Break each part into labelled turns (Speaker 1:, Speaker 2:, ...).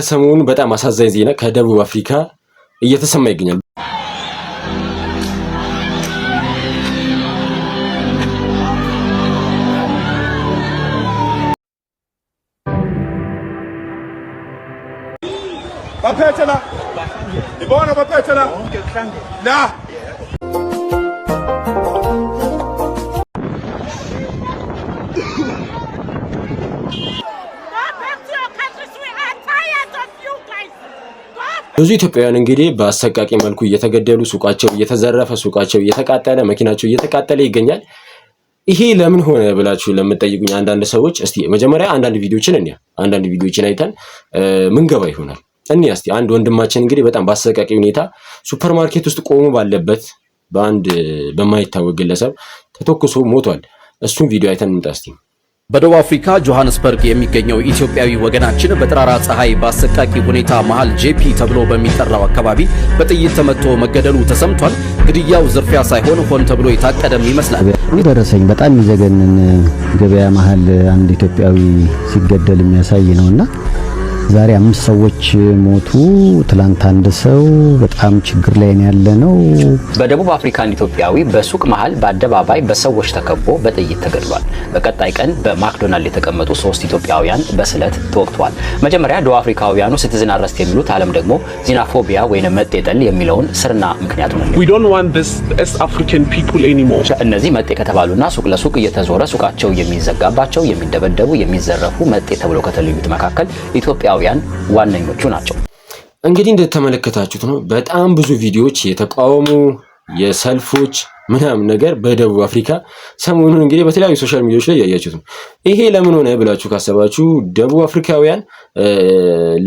Speaker 1: ሰሞኑን በጣም አሳዛኝ ዜና ከደቡብ አፍሪካ እየተሰማ ይገኛል።
Speaker 2: Bapetela. Ibona bapetela. Na.
Speaker 1: ብዙ ኢትዮጵያውያን እንግዲህ በአሰቃቂ መልኩ እየተገደሉ ሱቃቸው እየተዘረፈ ሱቃቸው እየተቃጠለ መኪናቸው እየተቃጠለ ይገኛል። ይሄ ለምን ሆነ ብላችሁ ለምትጠይቁኝ አንዳንድ ሰዎች እስቲ መጀመሪያ አንዳንድ ቪዲዮችን አይተን ምንገባ ይሆናል። እስቲ አንድ ወንድማችን እንግዲህ በጣም በአሰቃቂ ሁኔታ ሱፐርማርኬት ውስጥ ቆሞ ባለበት በአንድ በማይታወቅ ግለሰብ ተተኩሶ ሞቷል። እሱን ቪዲዮ አይተን እንምጣ እስቲ።
Speaker 3: በደቡብ አፍሪካ ጆሃንስበርግ የሚገኘው ኢትዮጵያዊ ወገናችን በጠራራ ፀሐይ በአሰቃቂ ሁኔታ መሃል ጄፒ ተብሎ በሚጠራው አካባቢ በጥይት ተመቶ መገደሉ ተሰምቷል። ግድያው ዝርፊያ ሳይሆን ሆን ተብሎ የታቀደም ይመስላል።
Speaker 4: ደረሰኝ በጣም የሚዘገንን ገበያ መሃል አንድ ኢትዮጵያዊ ሲገደል የሚያሳይ ነውና ዛሬ 5 ሰዎች ሞቱ። ትላንት አንድ ሰው በጣም ችግር ላይ ያለ ነው።
Speaker 5: በደቡብ አፍሪካን ኢትዮጵያዊ በሱቅ መሃል በአደባባይ በሰዎች ተከቦ በጥይት ተገድሏል። በቀጣይ ቀን በማክዶናልድ የተቀመጡ 3 ኢትዮጵያውያን በስለት ተወግተዋል። መጀመሪያ ደቡብ አፍሪካውያኑ ሲቲዝን አረስት የሚሉት ዓለም ደግሞ ዚናፎቢያ ወይንም መጤጠል የሚለውን ስርና ምክንያቱ ነው።
Speaker 6: We don't want this as African people anymore.
Speaker 5: እነዚህ መጤ ከተባሉና ሱቅ ለሱቅ እየተዞረ ሱቃቸው የሚዘጋባቸው የሚደበደቡ የሚዘረፉ መጤ ተብለው ከተለዩት መካከል ኢትዮጵያ ዋነኞቹ ናቸው።
Speaker 1: እንግዲህ እንደተመለከታችሁት ነው በጣም ብዙ ቪዲዮዎች የተቃውሞ የሰልፎች ምናምን ነገር በደቡብ አፍሪካ ሰሞኑን እንግዲህ በተለያዩ ሶሻል ሚዲያዎች ላይ ያያችሁት ነው። ይሄ ለምን ሆነ ብላችሁ ካሰባችሁ ደቡብ አፍሪካውያን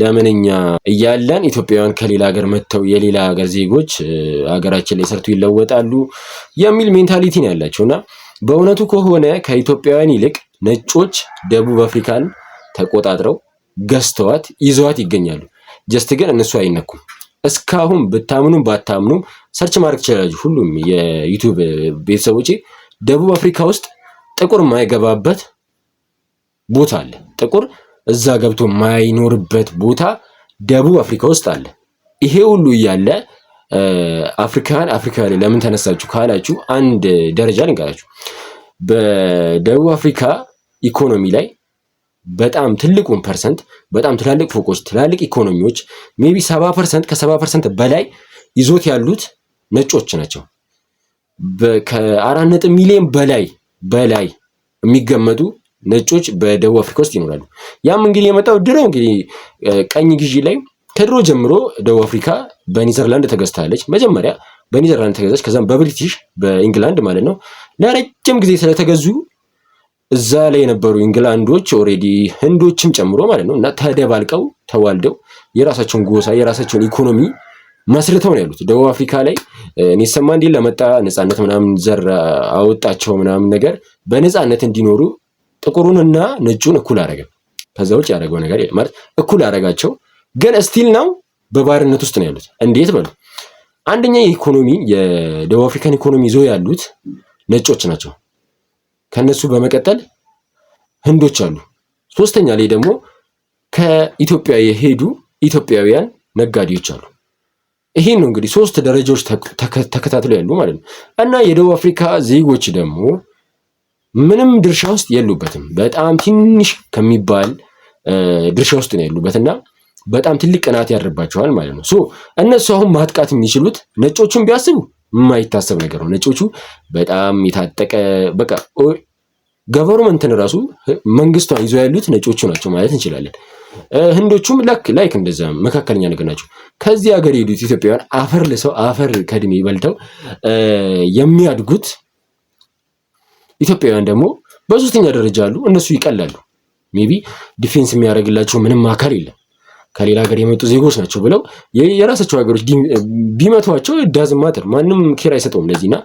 Speaker 1: ለምንኛ እያለን ኢትዮጵያውያን ከሌላ ሀገር መጥተው የሌላ ሀገር ዜጎች ሀገራችን ላይ ሰርተው ይለወጣሉ የሚል ሜንታሊቲ ነው ያላቸውና በእውነቱ ከሆነ ከኢትዮጵያውያን ይልቅ ነጮች ደቡብ አፍሪካን ተቆጣጥረው ገዝተዋት ይዘዋት ይገኛሉ። ጀስት ግን እነሱ አይነኩም። እስካሁን ብታምኑም ባታምኑም ሰርች ማድረግ ትችላላችሁ። ሁሉም የዩቲዩብ ቤተሰቦቼ ደቡብ አፍሪካ ውስጥ ጥቁር የማይገባበት ቦታ አለ። ጥቁር እዛ ገብቶ የማይኖርበት ቦታ ደቡብ አፍሪካ ውስጥ አለ። ይሄ ሁሉ እያለ አፍሪካ ላይ ለምን ተነሳችሁ ካላችሁ አንድ ደረጃ ልንገራችሁ። በደቡብ አፍሪካ ኢኮኖሚ ላይ በጣም ትልቁን ፐርሰንት በጣም ትላልቅ ፎቆች ትላልቅ ኢኮኖሚዎች ሜቢ 70% ከ70% በላይ ይዞት ያሉት ነጮች ናቸው። ከ4 ሚሊዮን በላይ የሚገመቱ ነጮች በደቡብ አፍሪካ ውስጥ ይኖራሉ። ያም እንግዲህ የመጣው ድሮ እንግዲህ ቀኝ ግዢ ላይ ከድሮ ጀምሮ ደቡብ አፍሪካ በኔዘርላንድ ተገዝታለች። መጀመሪያ በኔዘርላንድ ተገዛች፣ ከዛም በብሪቲሽ በእንግላንድ ማለት ነው። ለረጅም ጊዜ ስለተገዙ እዛ ላይ የነበሩ እንግላንዶች ኦሬዲ ህንዶችም ጨምሮ ማለት ነው እና ተደባልቀው ተዋልደው የራሳቸውን ጎሳ የራሳቸውን ኢኮኖሚ መስርተው ነው ያሉት። ደቡብ አፍሪካ ላይ ኔልሰን ማንዴላ ለመጣ ነፃነት ምናምን ዘር አወጣቸው ምናምን ነገር በነፃነት እንዲኖሩ ጥቁሩንና ነጩን እኩል አደረገ። ከዛ ውጭ ያደረገው ነገር የለም ማለት እኩል አደረጋቸው። ግን ስቲል ነው በባርነት ውስጥ ነው ያሉት። እንዴት በሉ አንደኛ የደቡብ አፍሪካን ኢኮኖሚ ይዘው ያሉት ነጮች ናቸው። ከነሱ በመቀጠል ህንዶች አሉ። ሶስተኛ ላይ ደግሞ ከኢትዮጵያ የሄዱ ኢትዮጵያውያን ነጋዴዎች አሉ። ይሄን ነው እንግዲህ 3 ደረጃዎች ተከታትለው ያሉ ማለት ነው። እና የደቡብ አፍሪካ ዜጎች ደግሞ ምንም ድርሻ ውስጥ የሉበትም። በጣም ትንሽ ከሚባል ድርሻ ውስጥ ነው ያሉበትና በጣም ትልቅ ቅናት ያድርባቸዋል ማለት ነው። እነሱ አሁን ማጥቃት የሚችሉት ነጮቹን ቢያስቡ የማይታሰብ ነገር ነው። ነጮቹ በጣም የታጠቀ በቃ ገቨርንመንትን ራሱ መንግስቷን ይዘው ያሉት ነጮቹ ናቸው ማለት እንችላለን። ህንዶቹም ላይክ እንደዛ መካከለኛ ነገር ናቸው። ከዚህ ሀገር የሄዱት ኢትዮጵያውያን አፈር ለሰው አፈር ከድሜ በልተው የሚያድጉት ኢትዮጵያውያን ደግሞ በሶስተኛ ደረጃ አሉ። እነሱ ይቀላሉ። ሜቢ ዲፌንስ የሚያደርግላቸው ምንም አካል የለም። ከሌላ ሀገር የመጡ ዜጎች ናቸው ብለው የራሳቸው ሀገሮች ቢመቷቸው ዳዝ ማተር ማንም ኬር አይሰጠውም ለዚህና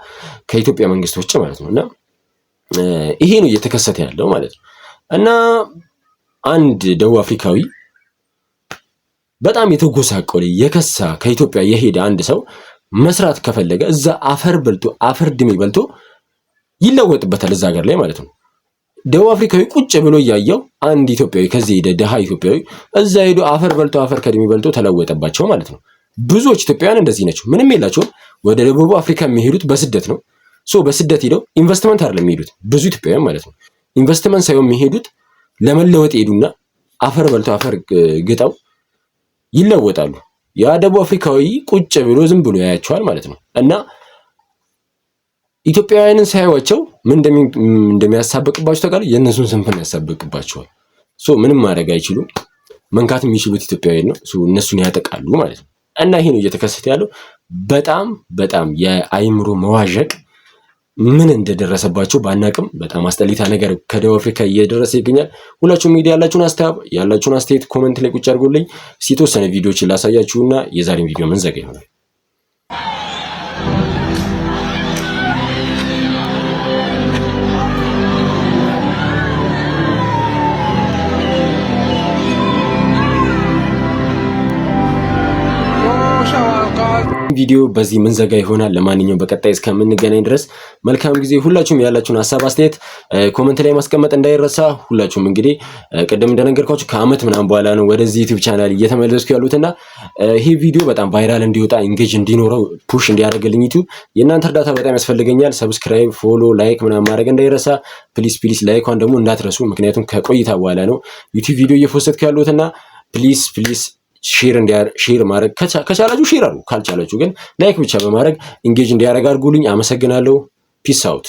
Speaker 1: ከኢትዮጵያ መንግስት ውጭ ማለት ነውና ይሄ ነው እየተከሰተ ያለው ማለት ነው። እና አንድ ደቡብ አፍሪካዊ በጣም የተጎሳቆለ የከሳ ከኢትዮጵያ የሄደ አንድ ሰው መስራት ከፈለገ እዛ አፈር ድሜ በልቶ ይለወጥበታል እዛ ሀገር ላይ ማለት ነው። ደቡብ አፍሪካዊ ቁጭ ብሎ እያየው አንድ ኢትዮጵያዊ ከዚህ ሄደ ደሃ ኢትዮጵያዊ እዛ ሄዶ አፈር በልቶ አፈር ከድሜ በልቶ ተለወጠባቸው ማለት ነው። ብዙዎች ኢትዮጵያውያን እንደዚህ ናቸው። ምንም የላቸውም። ወደ ደቡብ አፍሪካ የሚሄዱት በስደት ነው። በስደት ሄደው ኢንቨስትመንት አይደለም የሚሄዱት ብዙ ኢትዮጵያውያን ማለት ነው። ኢንቨስትመንት ሳይሆን የሚሄዱት ለመለወጥ ሄዱና አፈር በልተው አፈር ግጠው ይለወጣሉ። ያ ደቡብ አፍሪካዊ ቁጭ ብሎ ዝም ብሎ ያያቸዋል ማለት ነው። እና ኢትዮጵያውያንን ሳያዩዋቸው ምን እንደሚያሳብቅባቸው ታውቃለህ? የእነሱን ስንፍና ያሳብቅባቸዋል። ምንም ማድረግ አይችሉም። መንካት የሚችሉት ኢትዮጵያውያን ነው። እነሱን ያጠቃሉ ማለት ነው። እና ይሄ ነው እየተከሰተ ያለው። በጣም በጣም የአይምሮ መዋዠቅ ምን እንደደረሰባቸው ባናቅም በጣም አስጠሊታ ነገር ከደቡብ አፍሪካ እየደረሰ ይገኛል። ሁላችሁም ሚዲያ ያላችሁን አስተያየት ኮሜንት ላይ ቁጭ አድርጉልኝ። የተወሰነ ቪዲዮዎችን ላሳያችሁና የዛሬን ቪዲዮ መንዘጋ ይሆናል። ቪዲዮ በዚህ ምንዘጋ ይሆናል። ለማንኛውም በቀጣይ እስከምንገናኝ ድረስ መልካም ጊዜ። ሁላችሁም ያላችሁን ሀሳብ አስተያየት ኮሜንት ላይ ማስቀመጥ እንዳይረሳ። ሁላችሁም እንግዲህ ቅድም እንደነገርኳችሁ ከአመት ምናምን በኋላ ነው ወደዚህ ዩቲዩብ ቻናል እየተመለስኩ ያሉትና ይሄ ቪዲዮ በጣም ቫይራል እንዲወጣ ኢንጌጅ እንዲኖረው ፑሽ እንዲያደርግልኝ ዩቲዩብ የእናንተ እርዳታ በጣም ያስፈልገኛል። ሰብስክራይብ፣ ፎሎ፣ ላይክ ምናምን ማድረግ እንዳይረሳ። ፕሊስ ላይኳን ደግሞ እንዳትረሱ። ምክንያቱም ከቆይታ በኋላ ነው ዩቲዩብ ቪዲዮ እየፖስትኩ ያሉትና ፕሊስ ሼር ማድረግ ከቻላችሁ ሼር አድርጉ፣ ካልቻላችሁ ግን ላይክ ብቻ በማድረግ ኢንጌጅ እንዲያደርግ አድርጉልኝ። አመሰግናለሁ። ፒስ አውት